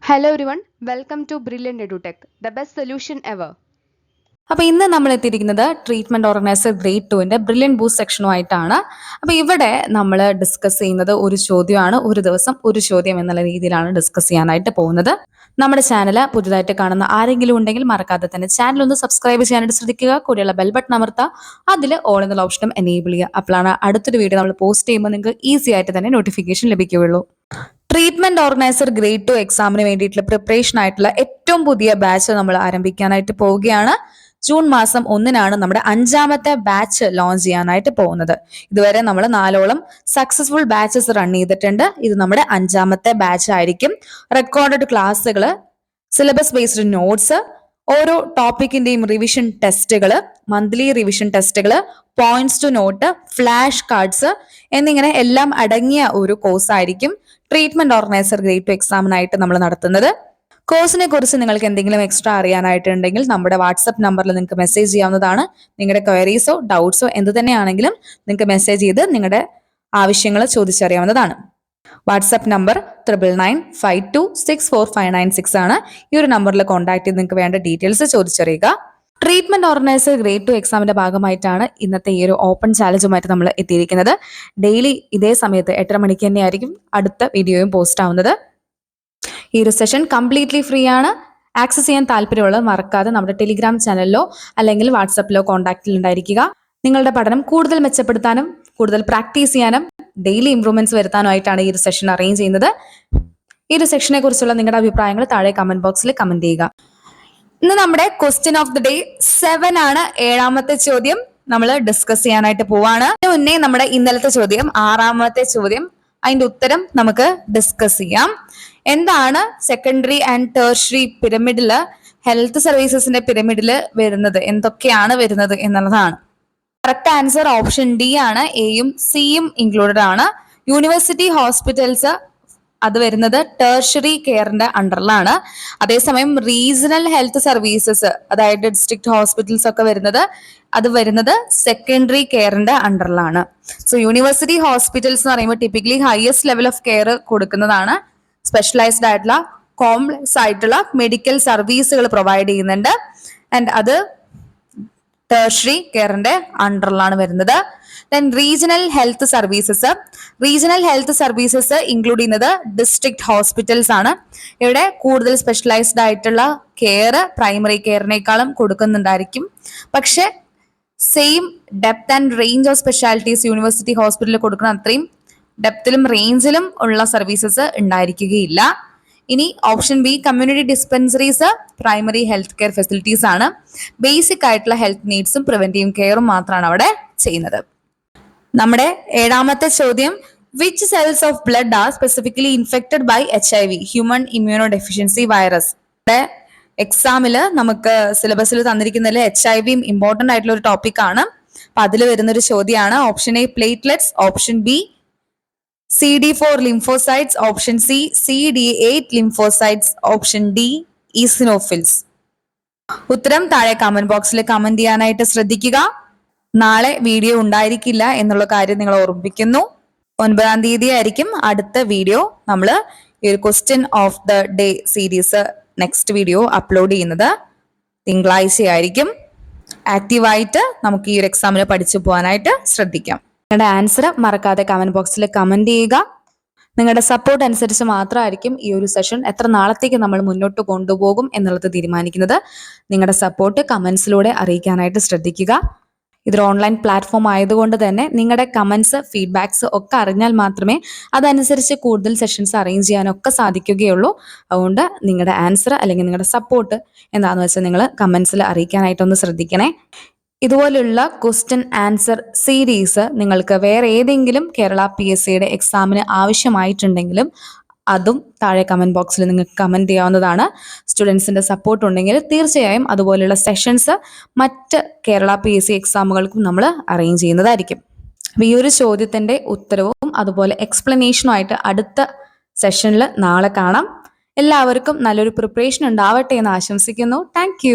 Hello everyone, welcome to Brilliant EduTech, the best solution ever. അപ്പോൾ ഇന്ന് നമ്മൾ എത്തിയിരിക്കുന്നത് treatment organiser grade 2 brilliant boost സെക്ഷനുമായിട്ടാണ്. അപ്പോൾ ഇവിടെ നമ്മൾ ഡിസ്കസ് ചെയ്യുന്നത് ഒരു ചോദ്യമാണ്, ഒരു ദിവസം ഒരു ചോദ്യം എന്നുള്ള രീതിയിലാണ് ഡിസ്കസ് ചെയ്യാനായിട്ട് പോകുന്നത്. നമ്മുടെ ചാനൽ പുതുതായിട്ട് കാണുന്ന ആരെങ്കിലും ഉണ്ടെങ്കിൽ മറക്കാതെ തന്നെ ചാനൽ ഒന്ന് സബ്സ്ക്രൈബ് ചെയ്യാനായിട്ട് ശ്രദ്ധിക്കുക. കൂടെയുള്ള ബെൽ ബട്ടൺ അമർത്തുക, അതിൽ ഓൾ എന്നുള്ള ഓപ്ഷനും എനേബിൾ ചെയ്യുക. അപ്പോഴാണ് അടുത്തൊരു വീഡിയോ നമ്മൾ പോസ്റ്റ് ചെയ്യുമ്പോൾ നിങ്ങൾക്ക് ഈസി ആയിട്ട് തന്നെ നോട്ടിഫിക്കേഷൻ ലഭിക്കുകയുള്ളൂ. ട്രീറ്റ്മെന്റ് ഓർഗനൈസർ ഗ്രേഡ് 2 എക്സാമിന് വേണ്ടിയിട്ടുള്ള പ്രിപ്പറേഷൻ ആയിട്ടുള്ള ഏറ്റവും പുതിയ ബാച്ച് നമ്മൾ ആരംഭിക്കാനായിട്ട് പോവുകയാണ്. ജൂൺ മാസം 1-നാണ് നമ്മുടെ 5ാമത്തെ ബാച്ച് ലോഞ്ച് ചെയ്യാനായിട്ട് പോകുന്നത്. ഇതുവരെ നമ്മൾ 4ഓളം സക്സസ്ഫുൾ ബാച്ചസ് റൺ ചെയ്തിട്ടുണ്ട്. ഇത് നമ്മുടെ 5ാമത്തെ ബാച്ച് ആയിരിക്കും. റെക്കോർഡഡ് ക്ലാസ്സുകൾ, സിലബസ് ബേസ്ഡ് നോട്ട്സ്, ഓരോ ടോപ്പിക്കിന്റെയും റിവിഷൻ ടെസ്റ്റുകൾ, മന്ത്ലി റിവിഷൻ ടെസ്റ്റുകൾ, points to note, flash cards എന്നിങ്ങനെ എല്ലാം അടങ്ങിയ ഒരു കോഴ്സ് ആയിരിക്കും ട്രീറ്റ്മെന്റ് ഓർഗനൈസർ ഗ്രേഡ് 2 എക്സാമിനായിട്ട് നമ്മൾ നടത്തുന്നത്. കോഴ്സിനെ കുറിച്ച് നിങ്ങൾക്ക് എന്തെങ്കിലും എക്സ്ട്രാ അറിയാനായിട്ടുണ്ടെങ്കിൽ നമ്മുടെ വാട്സപ്പ് നമ്പറിൽ നിങ്ങൾക്ക് മെസ്സേജ് ചെയ്യാവുന്നതാണ്. നിങ്ങളുടെ ക്വയറീസോ ഡൗട്ട്സോ എന്ത് തന്നെയാണെങ്കിലും നിങ്ങൾക്ക് മെസ്സേജ് ചെയ്ത് നിങ്ങളുടെ ആവശ്യങ്ങൾ ചോദിച്ചറിയാവുന്നതാണ്. വാട്സപ്പ് നമ്പർ 9995264596 ആണ്. ഈ ഒരു നമ്പറിൽ കോൺടാക്ട് ചെയ്ത് നിങ്ങൾക്ക് വേണ്ട ഡീറ്റെയിൽസ് ചോദിച്ചറിയുക. ട്രീറ്റ്മെന്റ് ഓർഗനൈസർ ഗ്രേഡ് 2 എക്സാമിന്റെ ഭാഗമായിട്ടാണ് ഇന്നത്തെ ഈ ഒരു ഓപ്പൺ ചാലഞ്ചുമായിട്ട് നമ്മൾ എത്തിയിരിക്കുന്നത്. ഡെയിലി ഇതേ സമയത്ത് 8:30 മണിക്ക് തന്നെയായിരിക്കും അടുത്ത വീഡിയോയും പോസ്റ്റ് ആവുന്നത്. ഈ ഒരു സെഷൻ കംപ്ലീറ്റ്ലി ഫ്രീ ആണ്. ആക്സസ് ചെയ്യാൻ താല്പര്യമുള്ളത് മറക്കാതെ നമ്മുടെ ടെലിഗ്രാം ചാനലിലോ അല്ലെങ്കിൽ വാട്സപ്പിലോ കോൺടാക്റ്റിൽ ഉണ്ടായിരിക്കുക. നിങ്ങളുടെ പഠനം കൂടുതൽ മെച്ചപ്പെടുത്താനും കൂടുതൽ പ്രാക്ടീസ് ചെയ്യാനും ഡെയിലി ഇംപ്രൂവ്മെന്റ്സ് വരുത്താനുമായിട്ടാണ് ഈ ഒരു സെഷൻ അറേഞ്ച് ചെയ്യുന്നത്. ഈ ഒരു സെക്ഷനെ കുറിച്ചുള്ള നിങ്ങളുടെ അഭിപ്രായങ്ങൾ താഴെ കമന്റ് ബോക്സിൽ കമന്റ് ചെയ്യുക. ഇന്ന് നമ്മുടെ ക്വസ്റ്റ്യൻ ഓഫ് ദി ഡേ 7 ആണ്. 7ാമത്തെ ചോദ്യം നമ്മൾ ഡിസ്കസ് ചെയ്യാനായിട്ട് പോവാണ്. അതിന് മുന്നേ നമ്മുടെ ഇന്നലത്തെ ചോദ്യം 6ാമത്തെ ചോദ്യം, അതിന്റെ ഉത്തരം നമുക്ക് ഡിസ്കസ് ചെയ്യാം. എന്താണ് സെക്കൻഡറി ആൻഡ് ടേർഷറി പിരമിഡില്, ഹെൽത്ത് സർവീസസിന്റെ പിരമിഡില് വരുന്നത്, എന്തൊക്കെയാണ് വരുന്നത് എന്നുള്ളതാണ്. കറക്റ്റ് ആൻസർ ഓപ്ഷൻ ഡി ആണ്. എയും സിയും ഇൻക്ലൂഡഡ് ആണ്. യൂണിവേഴ്സിറ്റി ഹോസ്പിറ്റൽസ് അത് വരുന്നത് ടേർഷറി കെയറിന്റെ അണ്ടറിലാണ്. അതേസമയം റീജിയണൽ ഹെൽത്ത് സർവീസസ്, അതായത് ഡിസ്ട്രിക്ട് ഹോസ്പിറ്റൽസ് ഒക്കെ വരുന്നത് സെക്കൻഡറി കെയറിന്റെ അണ്ടറിലാണ്. സോ യൂണിവേഴ്സിറ്റി ഹോസ്പിറ്റൽസ് എന്ന് പറയുമ്പോൾ typically highest level of care കൊടുക്കുന്നതാണ്. സ്പെഷ്യലൈസ്ഡ് ആയിട്ടുള്ള കോംപ്ലക്സ് ആയിട്ടുള്ള മെഡിക്കൽ സർവീസുകൾ പ്രൊവൈഡ് ചെയ്യുന്നുണ്ട്. ആൻഡ് അത് ടേർഷറി കെയറിന്റെ അണ്ടറിലാണ് വരുന്നത്. Then regional health services include ചെയ്യുന്നത് ഡിസ്ട്രിക്ട് ഹോസ്പിറ്റൽസ് ആണ്. ഇവിടെ കൂടുതൽ സ്പെഷ്യലൈസ്ഡ് ആയിട്ടുള്ള കെയർ പ്രൈമറി കെയറിനേക്കാളും കൊടുക്കുന്നുണ്ടായിരിക്കും. പക്ഷെ same depth and range of specialities university ഹോസ്പിറ്റലിൽ കൊടുക്കുന്ന അത്രയും ഡെപ്തിലും റേഞ്ചിലും ഉള്ള സർവീസസ് ഉണ്ടായിരിക്കുകയില്ല. ഇനി option B, community dispensaries primary health care facilities ആണ്. ബേസിക് ആയിട്ടുള്ള ഹെൽത്ത് നീഡ്സും പ്രിവെന്റീവ് കെയറും മാത്രമാണ് അവിടെ ചെയ്യുന്നത്. നമ്മുടെ 7ാമത്തെ ചോദ്യം, which cells of blood are specifically infected by HIV, human immuno deficiency virus. എക്സാമില് നമുക്ക് സിലബസിൽ തന്നിരിക്കുന്നതിൽ HIV ഇമ്പോർട്ടന്റ് ആയിട്ടുള്ള ഒരു ടോപ്പിക് ആണ്. അപ്പൊ അതിൽ വരുന്നൊരു ചോദ്യമാണ്. Option A platelets, option B CD4 lymphocytes, option C CD8 lymphocytes, option D eosinophils. ഉത്തരം താഴെ കമന്റ് ബോക്സിൽ കമന്റ് ചെയ്യാനായിട്ട് ശ്രദ്ധിക്കുക. നാളെ വീഡിയോ ഉണ്ടായിരിക്കില്ല എന്നുള്ള കാര്യം നിങ്ങൾ ഓർമ്മിപ്പിക്കുന്നു. 9-ാം തീയതി ആയിരിക്കും അടുത്ത വീഡിയോ. നമ്മൾ ഈ ഒരു question of the day series next video upload ചെയ്യുന്നത് തിങ്കളാഴ്ചയായിരിക്കും. ആക്റ്റീവായിട്ട് നമുക്ക് ഈ ഒരു എക്സാമിന് പഠിച്ചു പോകാനായിട്ട് ശ്രദ്ധിക്കാം. നിങ്ങളുടെ ആൻസർ മറക്കാതെ കമന്റ് ബോക്സിൽ കമന്റ് ചെയ്യുക. നിങ്ങളുടെ സപ്പോർട്ട് അനുസരിച്ച് മാത്രമായിരിക്കും ഈ ഒരു സെഷൻ എത്ര നാളത്തേക്ക് നമ്മൾ മുന്നോട്ട് കൊണ്ടുപോകും എന്നുള്ളത് തീരുമാനിക്കുന്നത്. നിങ്ങളുടെ സപ്പോർട്ട് കമന്റ്സിലൂടെ അറിയിക്കാനായിട്ട് ശ്രദ്ധിക്കുക. ഇതൊരു ഓൺലൈൻ പ്ലാറ്റ്ഫോം ആയതുകൊണ്ട് തന്നെ നിങ്ങളുടെ കമന്റ്സ്, ഫീഡ്ബാക്സ് ഒക്കെ അറിഞ്ഞാൽ മാത്രമേ അതനുസരിച്ച് കൂടുതൽ സെഷൻസ് അറേഞ്ച് ചെയ്യാനൊക്കെ സാധിക്കുകയുള്ളൂ. അതുകൊണ്ട് നിങ്ങളുടെ ആൻസർ അല്ലെങ്കിൽ നിങ്ങളുടെ സപ്പോർട്ട് എന്താണെന്ന് വെച്ചാൽ നിങ്ങൾ കമന്റ്സിൽ അറിയിക്കാനായിട്ടൊന്ന് ശ്രദ്ധിക്കണേ. ഇതുപോലുള്ള ക്വസ്റ്റ്യൻ ആൻസർ സീരീസ് നിങ്ങൾക്ക് വേറെ ഏതെങ്കിലും കേരള PSCയുടെ എക്സാമിന് ആവശ്യമായിട്ടുണ്ടെങ്കിലും അതും താഴെ കമന്റ് ബോക്സിൽ നിങ്ങൾക്ക് കമന്റ് ചെയ്യാവുന്നതാണ്. സ്റ്റുഡൻസിന്റെ സപ്പോർട്ട് ഉണ്ടെങ്കിൽ തീർച്ചയായും അതുപോലെയുള്ള സെഷൻസ് മറ്റ് കേരള PSC എക്സാമുകൾക്കും നമ്മൾ അറേഞ്ച് ചെയ്യുന്നതായിരിക്കും. ഈ ഒരു ചോദ്യത്തിന്റെ ഉത്തരവും അതുപോലെ എക്സ്പ്ലനേഷനും ആയിട്ട് അടുത്ത സെഷനിൽ നാളെ കാണാം. എല്ലാവർക്കും നല്ലൊരു പ്രിപ്പറേഷൻ ഉണ്ടാവട്ടെ എന്ന് ആശംസിക്കുന്നു. താങ്ക്